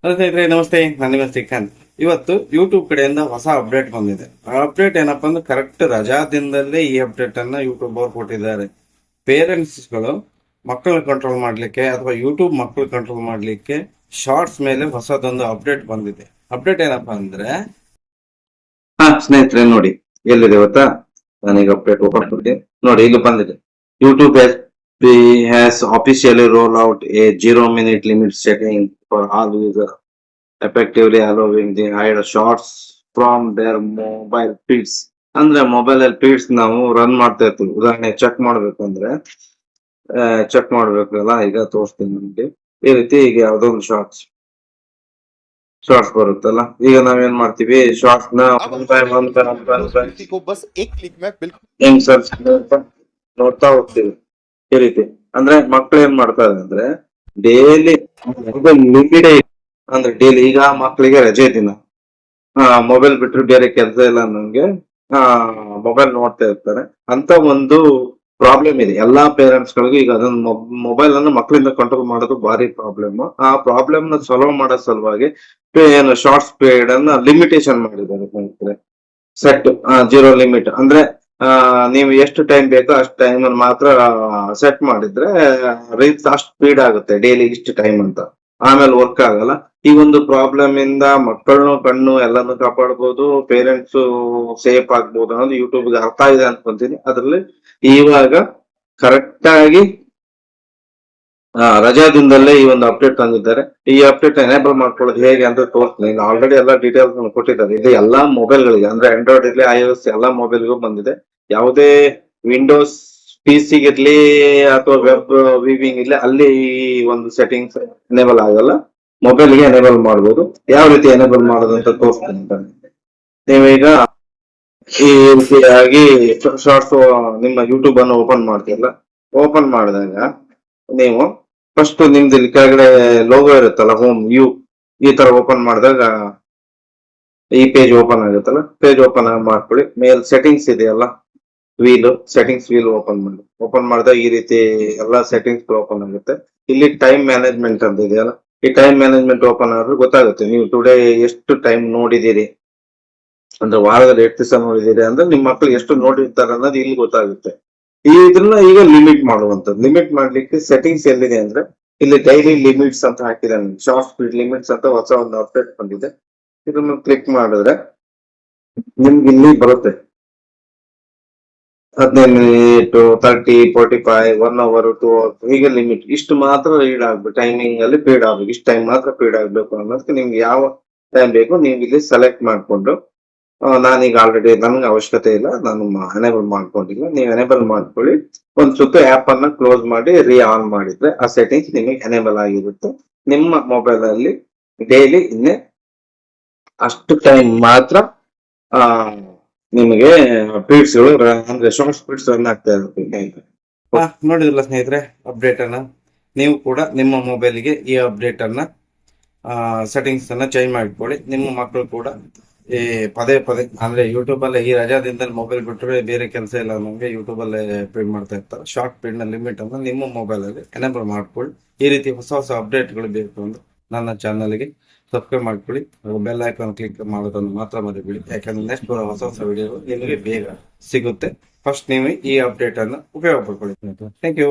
Hello ಸ್ನೇಹಿತರೆ, ನಮಸ್ತೆ. ನಾನು ನಿಮ್ಮ ಶ್ರೀಕಾಂತ್. ಇವತ್ತು ಯೂಟ್ಯೂಬ್ ಕಡೆಯಿಂದ ಹೊಸ ಅಪ್ಡೇಟ್ ಬಂದಿದೆ. ಆ ಅಪ್ಡೇಟ್ ಏನಪ್ಪಾ ಅಂದ್ರೆ ಕರೆಕ್ಟ್ ರಜಾ ದಿನದಲ್ಲೇ ಈ ಅಪ್ಡೇಟ್ ಅನ್ನ ಯೂಟ್ಯೂಬ್ ಅವ್ರು ಕೊಟ್ಟಿದ್ದಾರೆ. ಪೇರೆಂಟ್ಸ್ಗಳು ಮಕ್ಕಳ ಕಂಟ್ರೋಲ್ ಮಾಡ್ಲಿಕ್ಕೆ ಅಥವಾ ಯೂಟ್ಯೂಬ್ ಮಕ್ಕಳು ಕಂಟ್ರೋಲ್ ಮಾಡ್ಲಿಕ್ಕೆ ಶಾರ್ಟ್ಸ್ ಮೇಲೆ ಹೊಸದೊಂದು ಅಪ್ಡೇಟ್ ಬಂದಿದೆ. ಅಪ್ಡೇಟ್ ಏನಪ್ಪಾ ಅಂದ್ರೆ ಸ್ನೇಹಿತರೆ ನೋಡಿ, ಎಲ್ಲಿದೆ ಗೊತ್ತಾ? ನಾನೀಗ ಅಪ್ಡೇಟ್ ಓಪನ್ ಮಾಡಿ ನೋಡಿ, ಇಲ್ಲಿ ಬಂದಿದೆ. YouTube has officially rolled out a 0-minute limit setting for all users, effectively allowing the hide shots from their mobile feeds. ಅಂದ್ರೆ ಮೊಬೈಲ್ ಅಲ್ಲಿ ಫೀಡ್ಸ್ ನಾವು ರನ್ ಮಾಡ್ತಾ ಇರ್ತೀವಿ. ಉದಾಹರಣೆ ಚೆಕ್ ಮಾಡ್ಬೇಕಂದ್ರೆ ಚೆಕ್ ಮಾಡ್ಬೇಕಲ್ಲ, ಈಗ ತೋರಿಸ್ತೀನಿ ನಿಮ್ಗೆ. ಈ ರೀತಿ ಈಗ ಯಾವ್ದೋ ಒಂದು ಶಾರ್ಟ್ಸ್ ಬರುತ್ತಲ್ಲ, ಈಗ ನಾವೇನ್ ಮಾಡ್ತೀವಿ, ಶಾರ್ಟ್ಸ್ ನ ಹೆಂಗ್ ಸರ್ಚ್ ನೋಡ್ತಾ ಹೋಗ್ತೀವಿ. ಈ ರೀತಿ ಅಂದ್ರೆ ಮಕ್ಳು ಏನ್ ಮಾಡ್ತಾರೆ ಅಂದ್ರೆ ಡೈಲಿ ಲಿಮಿಟ್ ಅಂದ್ರೆ ಡೈಲಿ ಈಗ ಮಕ್ಳಿಗೆ ರಜೆ ದಿನ ಮೊಬೈಲ್ ಬಿಟ್ರೆ ಬೇರೆ ಕೆಲಸ ಇಲ್ಲ ನಮ್ಗೆ, ಮೊಬೈಲ್ ನೋಡ್ತಾ ಇರ್ತಾರೆ ಅಂತ ಒಂದು ಪ್ರಾಬ್ಲಮ್ ಇದೆ ಎಲ್ಲಾ ಪೇರೆಂಟ್ಸ್ ಗಳಿಗೂ. ಈಗ ಅದನ್ನ ಮೊಬೈಲ್ ಅನ್ನು ಮಕ್ಕಳಿಂದ ಕಂಟ್ರೋಲ್ ಮಾಡೋದು ಭಾರಿ ಪ್ರಾಬ್ಲಮ್. ಆ ಪ್ರಾಬ್ಲಮ್ ನ ಸಾಲ್ವ್ ಮಾಡೋ ಸಲುವಾಗಿ ಏನು ಶಾರ್ಟ್ಸ್ ಪೀರಿಯಡ್ ಅನ್ನ ಲಿಮಿಟೇಷನ್ ಮಾಡಿದ್ದಾರೆ. ಸೆಟ್ 0 ಲಿಮಿಟ್ ಅಂದ್ರೆ ನೀವು ಎಷ್ಟು ಟೈಮ್ ಬೇಕೋ ಅಷ್ಟು ಟೈಮ್ ಮಾತ್ರ ಸೆಟ್ ಮಾಡಿದ್ರೆ ರೀಲ್ಸ್ ಅಷ್ಟು ಸ್ಪೀಡ್ ಆಗುತ್ತೆ, ಡೈಲಿ ಇಷ್ಟು ಟೈಮ್ ಅಂತ. ಆಮೇಲೆ ವರ್ಕ್ ಆಗಲ್ಲ. ಈ ಒಂದು ಪ್ರಾಬ್ಲಮ್ ಇಂದ ಮಕ್ಕಳನ್ನು ಕಣ್ಣು ಎಲ್ಲಾನು ಕಾಪಾಡ್ಬೋದು, ಪೇರೆಂಟ್ಸ್ ಸೇಫ್ ಆಗ್ಬೋದು ಅನ್ನೋದು ಯೂಟ್ಯೂಬ್ ಗೆ ಅರ್ಥ ಇದೆ ಅನ್ಕೊಂತೀನಿ. ಅದ್ರಲ್ಲಿ ಇವಾಗ ಕರೆಕ್ಟ್ ಆಗಿ ರಜಾ ದಿನದಲ್ಲೇ ಈ ಒಂದು ಅಪ್ಡೇಟ್ ತಂದಿದ್ದಾರೆ. ಈ ಅಪ್ಡೇಟ್ ಎನೇಬಲ್ ಮಾಡ್ಕೊಳ್ಳೋದು ಹೇಗೆ ಅಂತ ತೋರಿಸ್ತೀನಿ. ಆಲ್ರೆಡಿ ಎಲ್ಲ ಡೀಟೇಲ್ಸ್ ಕೊಟ್ಟಿದ್ದಾರೆ. ಇದು ಎಲ್ಲಾ ಮೊಬೈಲ್ ಗಳಿಗೆ ಅಂದ್ರೆ ಆಂಡ್ರಾಯ್ಡ್ ಇರ್ಲಿ, iOS ಎಲ್ಲಾ ಮೊಬೈಲ್ಗೂ ಬಂದಿದೆ. ಯಾವುದೇ ವಿಂಡೋಸ್ PC ಇರ್ಲಿ ಅಥವಾ ವೆಬ್ ವಿವಿಂಗ್ ಇರ್ಲಿ, ಅಲ್ಲಿ ಈ ಒಂದು ಸೆಟ್ಟಿಂಗ್ಸ್ ಎನೇಬಲ್ ಆಗಲ್ಲ. ಮೊಬೈಲ್ ಗೆ ಎನೇಬಲ್ ಮಾಡಬಹುದು. ಯಾವ ರೀತಿ ಎನೇಬಲ್ ಮಾಡೋದು ಅಂತ ತೋರಿಸ್ತೀನಿ. ನೀವೀಗ ಈ ರೀತಿಯಾಗಿ ಶಾರ್ಟ್ಸ್ ನಿಮ್ಮ ಯೂಟ್ಯೂಬ್ ಅನ್ನು ಓಪನ್ ಮಾಡ್ತಿರಲ್ಲ, ಓಪನ್ ಮಾಡಿದಾಗ ನೀವು ಫಸ್ಟ್ ನಿಮ್ದು ಇಲ್ಲಿ ಕೆಳಗಡೆ ಲೋಗೋ ಇರುತ್ತಲ್ಲ, ಹೋಮ್ ವ್ಯೂ, ಈ ತರ ಓಪನ್ ಮಾಡಿದಾಗ ಈ ಪೇಜ್ ಓಪನ್ ಆಗುತ್ತಲ್ಲ, ಪೇಜ್ ಓಪನ್ ಮಾಡ್ಕೊಳ್ಳಿ. ಮೇಲ್ ಸೆಟ್ಟಿಂಗ್ಸ್ ಇದೆಯಲ್ಲ, ಸೆಟ್ಟಿಂಗ್ಸ್ ವೀಲ್ ಓಪನ್ ಮಾಡಿ. ಓಪನ್ ಮಾಡಿದಾಗ ಈ ರೀತಿ ಎಲ್ಲಾ ಸೆಟ್ಟಿಂಗ್ಸ್ ಓಪನ್ ಆಗುತ್ತೆ. ಇಲ್ಲಿ ಟೈಮ್ ಮ್ಯಾನೇಜ್ಮೆಂಟ್ ಅಂತ ಇದೆಯಲ್ಲ, ಈ ಟೈಮ್ ಮ್ಯಾನೇಜ್ಮೆಂಟ್ ಓಪನ್ ಆದ್ರೆ ಗೊತ್ತಾಗುತ್ತೆ ನೀವು ಟುಡೇ ಎಷ್ಟು ಟೈಮ್ ನೋಡಿದಿರಿ, ಅಂದ್ರೆ ವಾರದಲ್ಲಿ ಎಷ್ಟು ದಿವಸ ನೋಡಿದಿರಿ ಅಂದ್ರೆ ನಿಮ್ಮ ಮಕ್ಕಳು ಎಷ್ಟು ನೋಡಿರ್ತಾರೆ ಅನ್ನೋದು ಇಲ್ಲಿ ಗೊತ್ತಾಗುತ್ತೆ. ಇದನ್ನ ಈಗ ಲಿಮಿಟ್ ಮಾಡುವಂತದ್ದು. ಲಿಮಿಟ್ ಮಾಡ್ಲಿಕ್ಕೆ ಸೆಟ್ಟಿಂಗ್ಸ್ ಎಲ್ಲಿದೆ ಅಂದ್ರೆ ಇಲ್ಲಿ ಡೈಲಿ ಲಿಮಿಟ್ಸ್ ಅಂತ ಹಾಕಿದ್ದಾನೆ. ಶಾರ್ಟ್ ಸ್ಪೀಡ್ ಲಿಮಿಟ್ಸ್ ಅಂತ ಹೊಸ ಒಂದು ಅಪ್ಡೇಟ್ ಬಂದಿದೆ. ಇದನ್ನು ಕ್ಲಿಕ್ ಮಾಡಿದ್ರೆ ನಿಮ್ಗೆ ಇಲ್ಲಿ ಬರುತ್ತೆ 15 ಮಿನಿಟ್, 30, 45, 1 ಅವರ್, 2 ಅವರ್, ಹೀಗೆ ಲಿಮಿಟ್. ಇಷ್ಟು ಮಾತ್ರ ರೀಡ್ ಆಗ್ಬೇಕು, ಟೈಮಿಂಗ್ ಅಲ್ಲಿ ಫೀಡ್ ಆಗ್ಬೇಕು, ಇಷ್ಟು ಟೈಮ್ ಮಾತ್ರ ಫೀಡ್ ಆಗ್ಬೇಕು ಅನ್ನೋದಕ್ಕೆ ನಿಮ್ಗೆ ಯಾವ ಟೈಮ್ ಬೇಕು ನೀವು ಇಲ್ಲಿ ಸೆಲೆಕ್ಟ್ ಮಾಡ್ಕೊಂಡು, ನಾನೀಗ ಆಲ್ರೆಡಿ ನನ್ಗೆ ಅವಶ್ಯಕತೆ ಇಲ್ಲ, ನಾನು ಎನೇಬಲ್ ಮಾಡ್ಕೊಂಡಿಲ್ಲ. ನೀವು ಎನೇಬಲ್ ಮಾಡ್ಕೊಳ್ಳಿ. ಒಂದ್ ಸುತ್ತ ಆಪ್ ಅನ್ನ ಕ್ಲೋಸ್ ಮಾಡಿ ಆನ್ ಮಾಡಿದ್ರೆ ಆ ಸೆಟ್ಟಿಂಗ್ಸ್ ನಿಮಗೆ ಎನೇಬಲ್ ಆಗಿರುತ್ತೆ. ನಿಮ್ಮ ಮೊಬೈಲ್ ಅಲ್ಲಿ ಡೈಲಿ ಇನ್ನೇ ಅಷ್ಟು ಟೈಮ್ ಮಾತ್ರ ನಿಮಗೆ ಫೀಡ್ಸ್ ಗಳು ಅಂದ್ರೆ ಶಾರ್ಟ್ ಫೀಡ್ಸ್ ರನ್ ಆಗ್ತಾ ಇರುತ್ತೆ. ನೋಡಿದ್ರಲ್ಲ ಸ್ನೇಹಿತರೆ ಅಪ್ಡೇಟ್ ಅನ್ನ. ನೀವು ಕೂಡ ನಿಮ್ಮ ಮೊಬೈಲ್ಗೆ ಈ ಅಪ್ಡೇಟ್ ಅನ್ನ ಸೆಟ್ಟಿಂಗ್ಸ್ ಅನ್ನ ಚೇಂಜ್ ಮಾಡ್ಕೊಳ್ಳಿ. ನಿಮ್ಮ ಮಕ್ಕಳು ಕೂಡ ಈ ಪದೇ ಅಂದ್ರೆ ಯೂಟ್ಯೂಬ್ ಅಲ್ಲೇ ಈ ರಜಾದಿಂದ ಮೊಬೈಲ್ ಬಿಟ್ಟರೆ ಬೇರೆ ಕೆಲಸ ಇಲ್ಲ ನಮಗೆ, ಯೂಟ್ಯೂಬ್ ಅಲ್ಲೇ ಫೀಡ್ ಮಾಡ್ತಾ ಇರ್ತಾರೆ. ಶಾರ್ಟ್ ಫೀಡ್ ನ ಲಿಮಿಟ್ ಅನ್ನು ನಿಮ್ಮ ಮೊಬೈಲ್ ಅಲ್ಲಿ ಎನೇಬಲ್ ಮಾಡ್ಕೊಳ್ಳಿ. ಈ ರೀತಿ ಹೊಸ ಅಪ್ಡೇಟ್ಗಳು ಬೇಕು ಅಂದ್ರೆ ನನ್ನ ಚಾನಲ್ಗೆ ಸಬ್ಸ್ಕ್ರೈಬ್ ಮಾಡ್ಕೊಳ್ಳಿ. ಬೆಲ್ ಐಕಾನ್ ಕ್ಲಿಕ್ ಮಾಡೋದನ್ನು ಮಾತ್ರ ಮರಿಬೇಡಿ, ಯಾಕಂದ್ರೆ ನೆಕ್ಸ್ಟ್ ಬರೋ ಹೊಸ ವಿಡಿಯೋ ನಿಮಗೆ ಬೇಗ ಸಿಗುತ್ತೆ. ಫಸ್ಟ್ ನೀವು ಈ ಅಪ್ಡೇಟ್ ಅನ್ನು ಉಪಯೋಗ ಪಡ್ಕೊಳ್ಳಿ. Thank you.